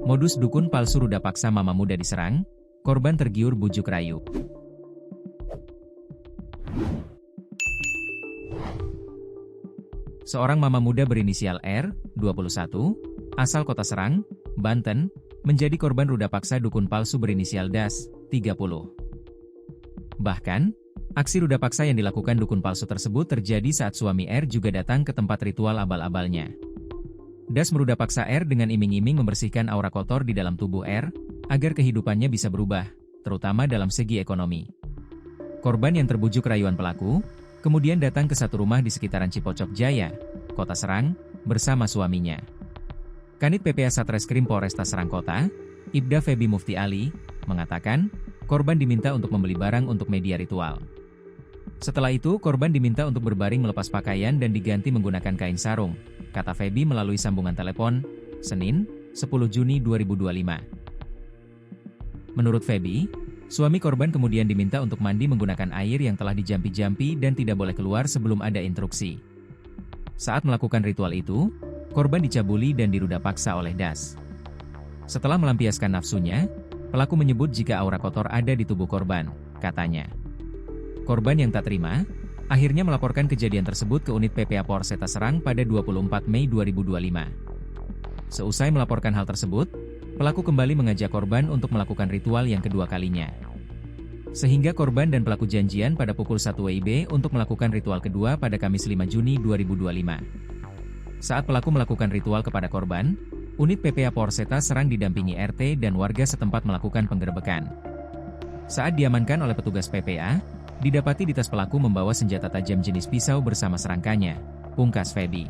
Modus Dukun Palsu Rudapaksa Mama Muda di Serang, Korban Tergiur Bujuk Rayu. Seorang mama muda berinisial R, 21, asal Kota Serang, Banten, menjadi korban rudapaksa dukun palsu berinisial DAS, 30. Bahkan, aksi rudapaksa yang dilakukan dukun palsu tersebut terjadi saat suami R juga datang ke tempat ritual abal-abalnya. DAS merudapaksa R dengan iming-iming membersihkan aura kotor di dalam tubuh R, agar kehidupannya bisa berubah, terutama dalam segi ekonomi. Korban yang terbujuk rayuan pelaku, kemudian datang ke satu rumah di sekitaran Cipocok Jaya, Kota Serang, bersama suaminya. Kanit PPA Satreskrim Polresta Serang Kota, Ipda Febby Mufti Ali, mengatakan, korban diminta untuk membeli barang untuk media ritual. Setelah itu, korban diminta untuk berbaring melepas pakaian dan diganti menggunakan kain sarung, kata Febby melalui sambungan telepon, Senin, 10 Juni 2025. Menurut Febby, suami korban kemudian diminta untuk mandi menggunakan air yang telah dijampi-jampi dan tidak boleh keluar sebelum ada instruksi. Saat melakukan ritual itu, korban dicabuli dan dirudapaksa oleh DAS. Setelah melampiaskan nafsunya, pelaku menyebut jika aura kotor ada di tubuh korban, katanya. Korban yang tak terima, akhirnya melaporkan kejadian tersebut ke unit PPA Polresta Serang pada 24 Mei 2025. Seusai melaporkan hal tersebut, pelaku kembali mengajak korban untuk melakukan ritual yang kedua kalinya. Sehingga korban dan pelaku janjian pada pukul 1 WIB untuk melakukan ritual kedua pada Kamis 5 Juni 2025. Saat pelaku melakukan ritual kepada korban, unit PPA Polresta Serang didampingi RT dan warga setempat melakukan penggerebekan. Saat diamankan oleh petugas PPA, didapati di tas pelaku membawa senjata tajam jenis pisau bersama serangkanya, pungkas Febby.